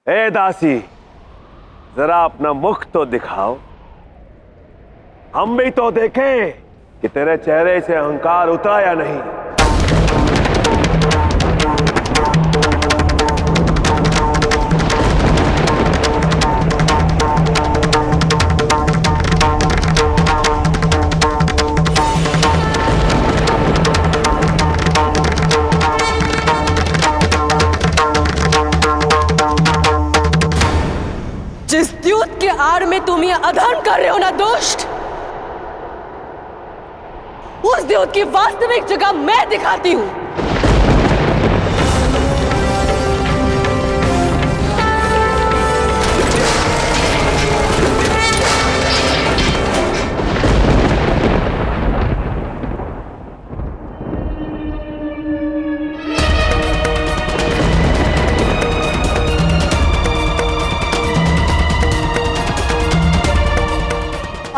ए दासी, जरा अपना मुख तो दिखाओ, हम भी तो देखें कि तेरे चेहरे से अहंकार उतरा या नहीं। जिस द्यूत के आड़ में तुम ये अधर्म कर रहे हो ना दुष्ट, उस द्यूत की वास्तविक जगह मैं दिखाती हूं।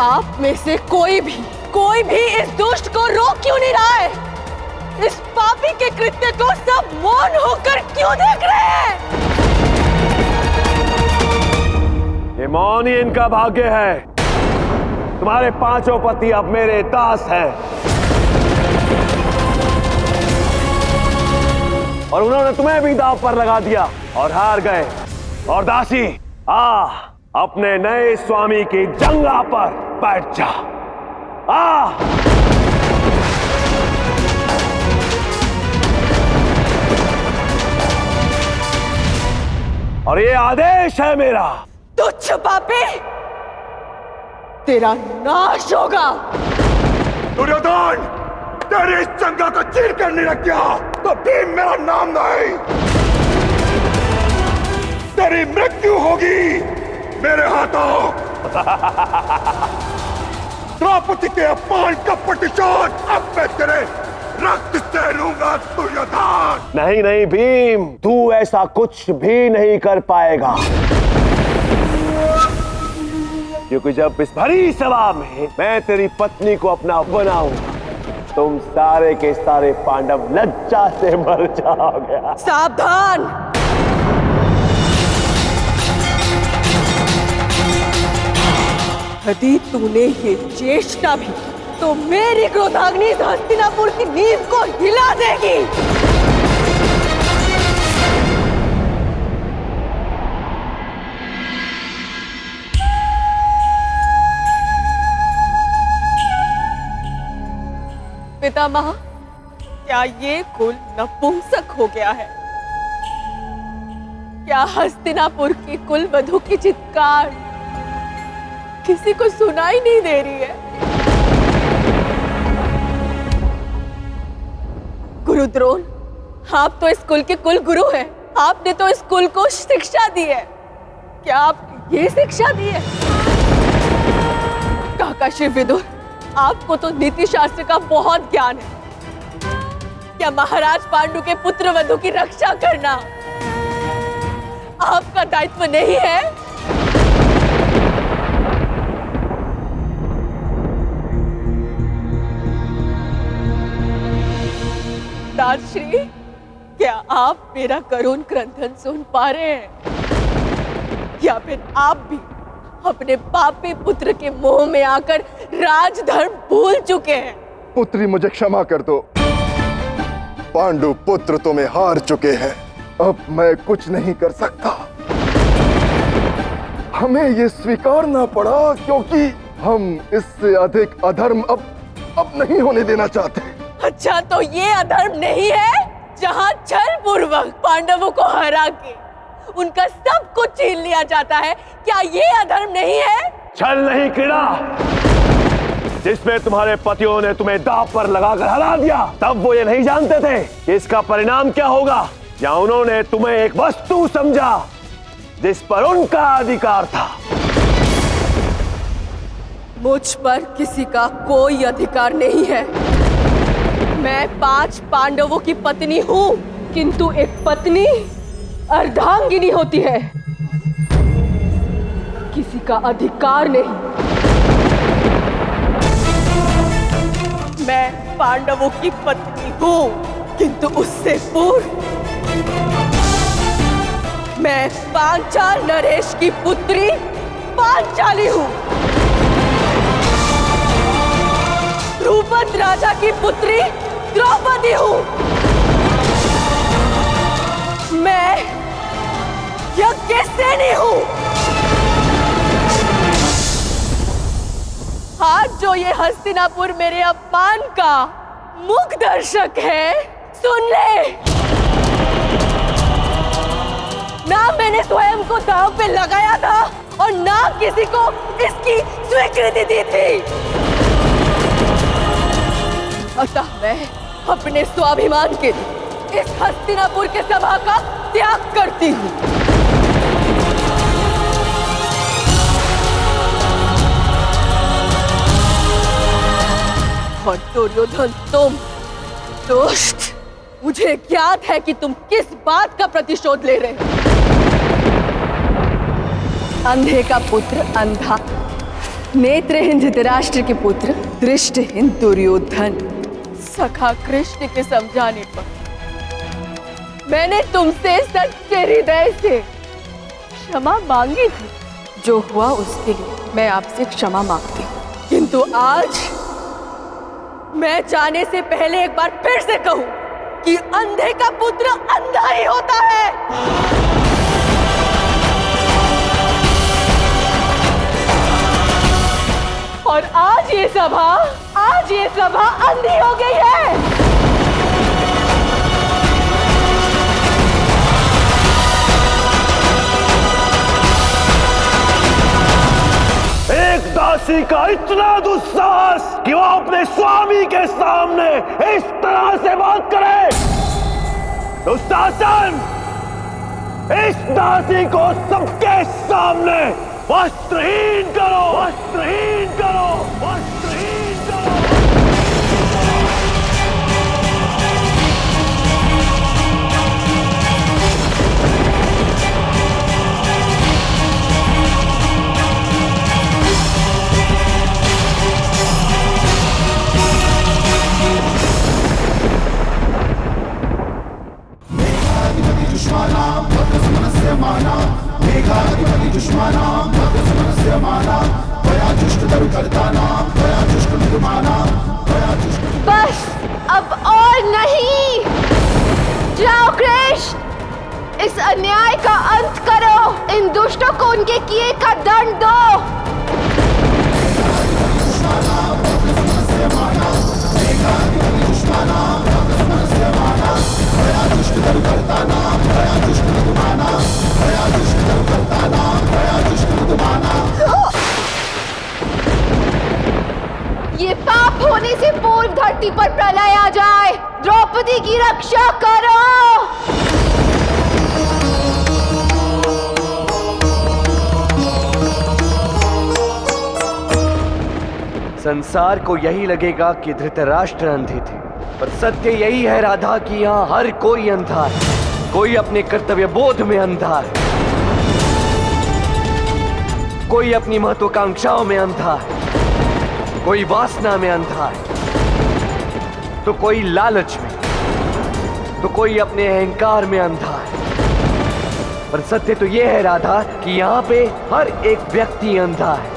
आप में से कोई भी इस दुष्ट को रोक क्यों नहीं रहा है? इस पापी के कृत्य को सब मौन होकर क्यों देख रहे हैं? ये मौन ही इनका भाग्य है। तुम्हारे पांचों पति अब मेरे दास हैं और उन्होंने तुम्हें भी दांव पर लगा दिया और हार गए। और दासी, अपने नए स्वामी की जंगा पर बैठ जा। और ये आदेश है मेरा। तुच्छ पापी, तेरा नाश होगा। दुर्योधन, तेरी इस जंगा को चीर कर नहीं रख गया तो भीम मेरा नाम नहीं। तेरी मृत्यु होगी मेरे हाथों। द्रौपदी के अपमान का प्रतिशोध अब मैं तेरे रक्त से लूंगा दुर्योधन। नहीं नहीं भीम, तू ऐसा कुछ भी नहीं कर पाएगा, क्योंकि जब इस भरी सभा में मैं तेरी पत्नी को अपना बनाऊंगा, तुम सारे के सारे पांडव लज्जा से मर जाओगे। सावधान! यदि तूने ये चेष्टा भी तो मेरी क्रोधाग्नि हस्तिनापुर की नींव को हिला देगी। पितामह, क्या ये कुल नपुंसक हो गया है? क्या हस्तिनापुर की कुल वधू की चित्कार किसी को सुनाई नहीं दे रही है? गुरु द्रोण, आप तो इस कुल के कुल गुरु हैं। आपने तो इस कुल को शिक्षा दी है। क्या आप ये शिक्षा दी है? काका श्री विदुर, आपको तो नीति शास्त्र का बहुत ज्ञान है। क्या महाराज पांडु के पुत्र वधू की रक्षा करना आपका दायित्व नहीं है? दानश्री, क्या आप मेरा करुण क्रंदन सुन पा रहे हैं? या फिर आप भी अपने पापी पुत्र के मोह में आकर राजधर्म भूल चुके हैं? पुत्री, मुझे क्षमा कर दो। पांडु पुत्र तुम्हें हार चुके हैं। अब मैं कुछ नहीं कर सकता। हमें ये स्वीकारना पड़ा क्योंकि हम इससे अधिक अधर्म अब नहीं होने देना चाहते। अच्छा, तो ये अधर्म नहीं है जहाँ छल पूर्वक पांडवों को हरा के उनका सब कुछ छीन लिया जाता है? क्या ये अधर्म नहीं है? छल नहीं कीड़ा, जिसमें तुम्हारे पतियों ने तुम्हें दांव पर लगाकर हरा दिया, तब वो ये नहीं जानते थे कि इसका परिणाम क्या होगा। या उन्होंने तुम्हें एक वस्तु समझा जिस पर उनका अधिकार था। मुझ पर किसी का कोई अधिकार नहीं है। मैं 5 पांडवों की पत्नी हूँ, किंतु एक पत्नी अर्धांगिनी होती है, किसी का अधिकार नहीं। मैं पांडवों की पत्नी हूँ, किंतु उससे पूर्व मैं पांचाल नरेश की पुत्री पांचाली हूँ। ध्रुपद राजा की पुत्री द्रौपदी हूँ। मैं यज्ञसेनी हूँ। आज जो ये हस्तिनापुर मेरे अपमान का मुख दर्शक है, सुन ले। ना मैंने स्वयं को दांव पे लगाया था और ना किसी को इसकी स्वीकृति दी थी। अतः मैं अपने स्वाभिमान के लिए इस हस्तिनापुर के सभा का त्याग करती हूँ। और दुर्योधन, तुम दुष्ट, मुझे ज्ञात है कि तुम किस बात का प्रतिशोध ले रहे हो। अंधे का पुत्र अंधा, नेत्रहीन धृतराष्ट्र के पुत्र दृष्टहीन दुर्योधन। सखा कृष्ण के समझाने पर मैंने तुमसे सच्चे हृदय से क्षमा मांगी थी। जो हुआ उसके लिए मैं आपसे क्षमा मांगती हूँ, किंतु आज मैं जाने से पहले एक बार फिर से कहूं कि अंधे का पुत्र अंधा ही होता है। और आज ये सभा अंधी हो गई है। एक दासी का इतना दुस्साहस कि वो अपने स्वामी के सामने इस तरह से बात करे। दुशासन, इस दासी को सबके सामने वस्त्रहीन करो, वस्त्रहीन करो, वस्त्रहीन करो। बस अब और नहीं। जाओ कृष्ण, इस अन्याय का अंत करो। इन दुष्टों को उनके किए का दंड दो। ये पाप होने से पूर्व धरती पर प्रलय आ जाए। द्रौपदी की रक्षा करो। संसार को यही लगेगा कि धृतराष्ट्र अंधे थे, पर सत्य यही है राधा कि यहाँ हर कोई अंधा है। कोई अपने कर्तव्य बोध में अंधा है, कोई अपनी महत्वाकांक्षाओं में अंधा है, कोई वासना में अंधा है, तो कोई लालच में, तो कोई अपने अहंकार में अंधा है। पर सत्य तो यह है राधा कि यहाँ पे हर एक व्यक्ति अंधा है।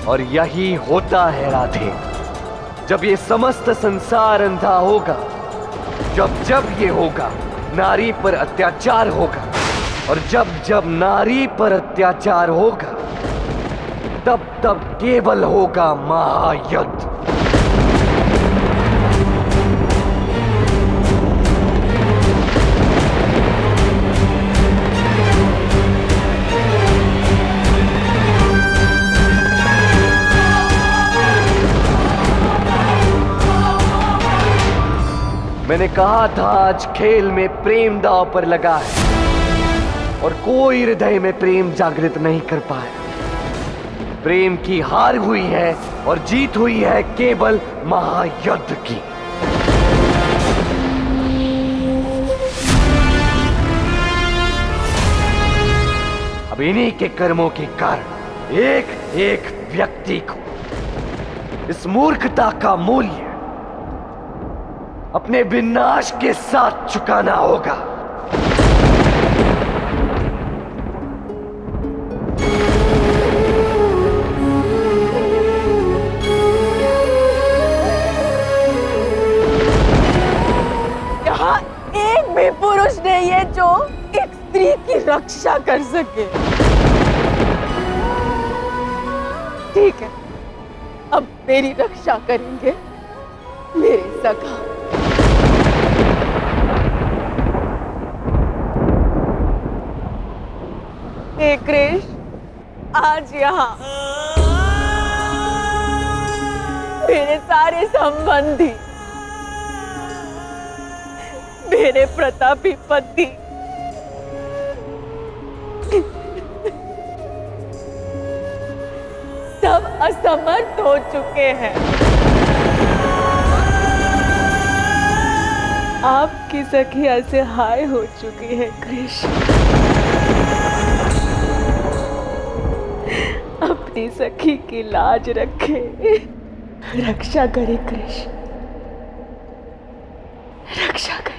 और यही होता है राधे, जब ये समस्त संसार अंधा होगा, जब ये होगा नारी पर अत्याचार होगा, और जब नारी पर अत्याचार होगा तब केवल होगा महायुद्ध। मैंने कहा था आज खेल में प्रेम दांव पर लगा है, और कोई हृदय में प्रेम जागृत नहीं कर पाया। प्रेम की हार हुई है और जीत हुई है केवल महायुद्ध की। अब इन्हीं के कर्मों के कारण एक एक व्यक्ति को इस मूर्खता का मूल्य अपने विनाश के साथ चुकाना होगा। एक स्त्री की रक्षा कर सके। ठीक है, अब मेरी रक्षा करेंगे मेरे सखा। हे कृष्ण, आज यहाँ मेरे सारे संबंधी, मेरे प्रतापी पति सब असमर्थ हो चुके हैं। आपकी सखी असहाय हो चुकी है कृष्ण। अपनी सखी की लाज रखे, रक्षा करे कृष्ण, रक्षा करे।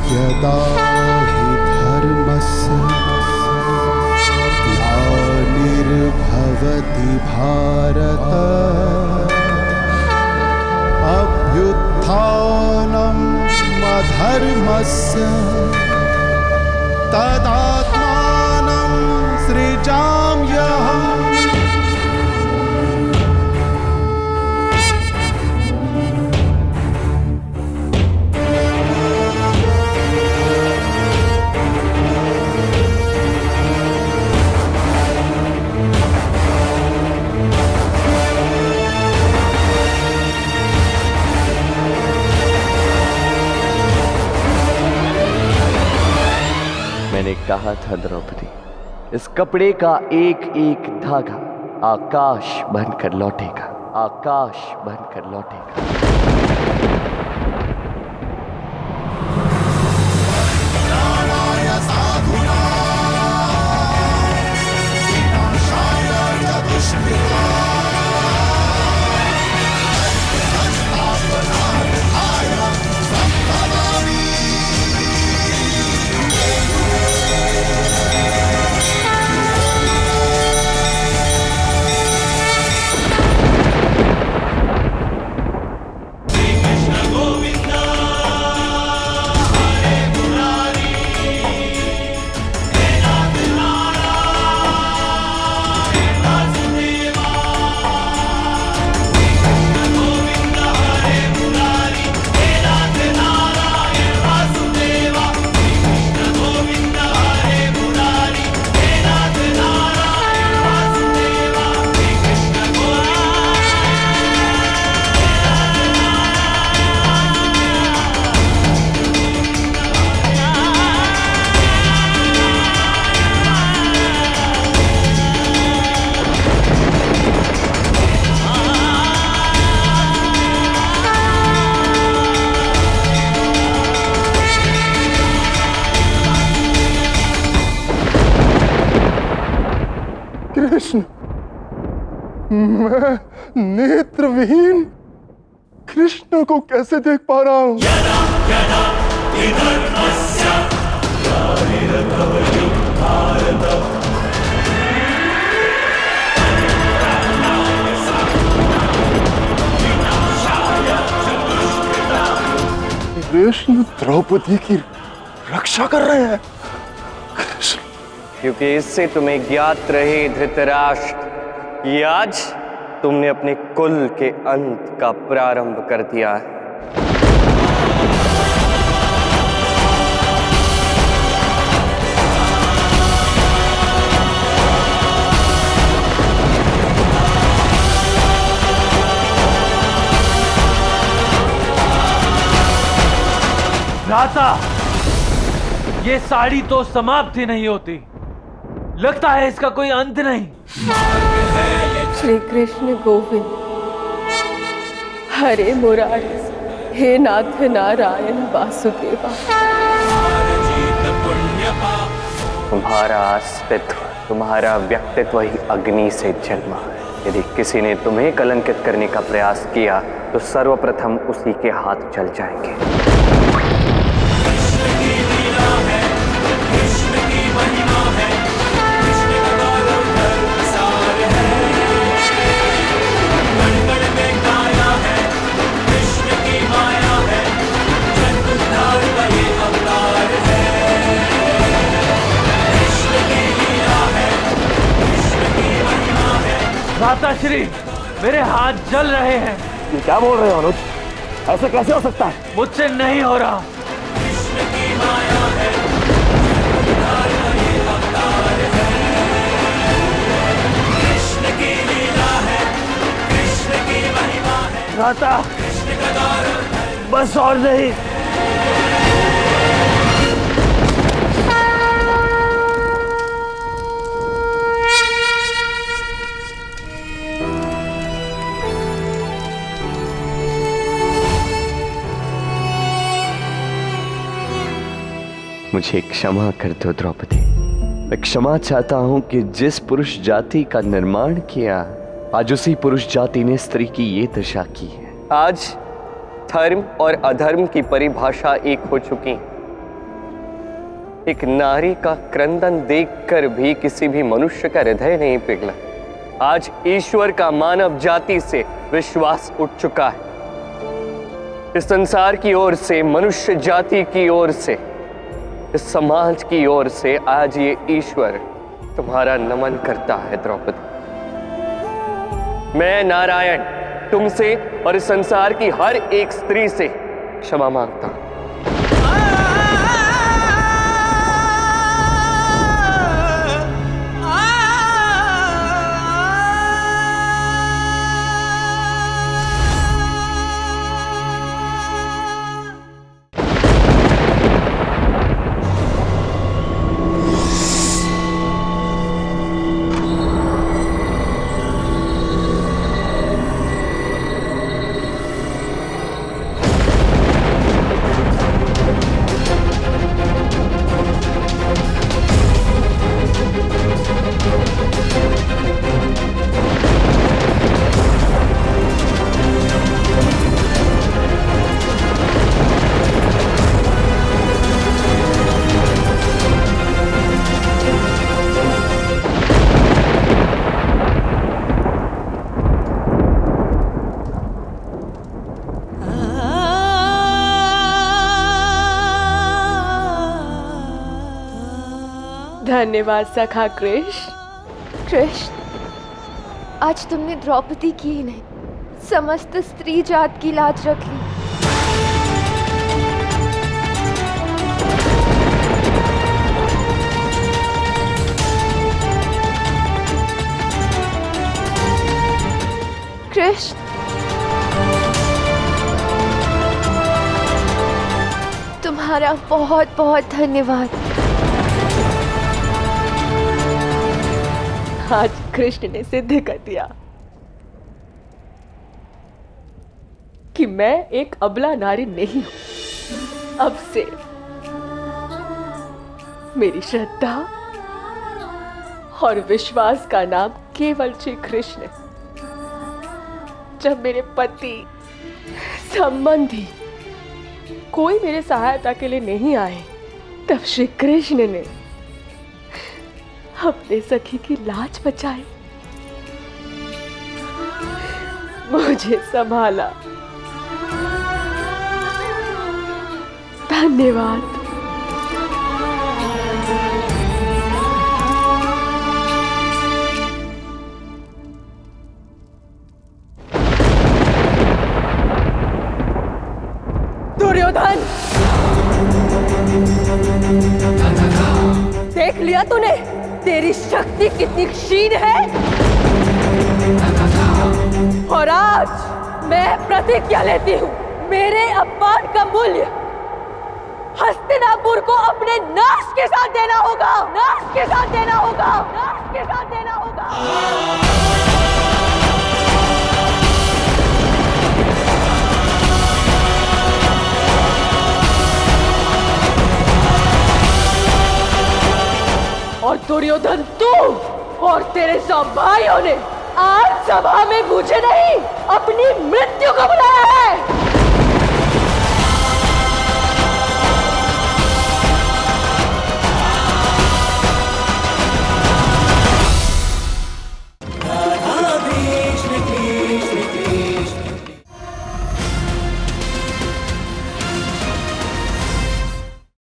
यदा हि धर्मस्य ग्लानिर्भवति भारत अभ्युत्थानम् अधर्मस्य तदात्मानं सृजाम्यहम्। मैंने कहा था द्रौपदी, इस कपड़े का एक एक धागा आकाश बनकर लौटेगा, आकाश बनकर लौटेगा। कृष्ण, मैं नेत्रविहीन कृष्ण को कैसे देख पा रहा हूं? कृष्ण द्रौपदी की रक्षा कर रहे हैं। क्योंकि इससे तुम्हें ज्ञात रहे धृतराष्ट्र कि आज तुमने अपने कुल के अंत का प्रारंभ कर दिया है। भ्राता, ये साड़ी तो समाप्त ही नहीं होती। लगता है इसका कोई अंत नहीं। श्री कृष्ण गोविंद, हरे मुरारी, हे नाथ नारायण वासुदेवा। तुम्हारा अस्तित्व, तुम्हारा व्यक्तित्व ही अग्नि से जन्मा है। यदि किसी ने तुम्हें कलंकित करने का प्रयास किया तो सर्वप्रथम उसी के हाथ जल जाएंगे। भ्राताश्री, मेरे हाथ जल रहे हैं। ये क्या बोल रहे हो अनुज? ऐसे कैसे हो सकता है? मुझसे नहीं हो रहा। भ्राता, बस और नहीं। मुझे क्षमा कर दो द्रौपदी। मैं क्षमा चाहता हूं कि जिस पुरुष जाति का निर्माण किया, आज उसी पुरुष जाति ने स्त्री की ये दशा की है। आज धर्म और अधर्म की परिभाषा एक हो चुकी। एक नारी का क्रंदन देखकर भी किसी भी मनुष्य का हृदय नहीं पिघला। आज ईश्वर का मानव जाति से विश्वास उठ चुका है। इस संसार की ओर से, मनुष्य जाति की ओर से, इस समाज की ओर से आज ये ईश्वर तुम्हारा नमन करता है द्रौपदी। मैं नारायण तुमसे और इस संसार की हर एक स्त्री से क्षमा मांगता हूं। धन्यवाद सखा कृष्ण। कृष्ण, आज तुमने द्रौपदी की ही नहीं, समस्त स्त्री जात की लाज रख ली। कृष्ण, तुम्हारा बहुत बहुत धन्यवाद। आज कृष्ण ने सिद्ध कर दिया कि मैं एक अबला नारी नहीं हूं। अब से मेरी श्रद्धा और विश्वास का नाम केवल श्री कृष्ण है। जब मेरे पति, संबंधी कोई मेरे सहायता के लिए नहीं आए, तब श्री कृष्ण ने अपने सखी की लाज बचाई, मुझे संभाला धन्यवाद। दुर्योधन, देख लिया तूने तेरी शक्ति कितनी क्षीण है। और आज मैं प्रतिज्ञा लेती हूँ, मेरे अपमान का मूल्य हस्तिनापुर को अपने नाश के साथ देना होगा, नाश के साथ देना होगा, नाश के साथ देना होगा। और दुर्योधन, तू और तेरे सब भाइयों ने आज सभा में मुझे नहीं, अपनी मृत्यु को बुलाया है।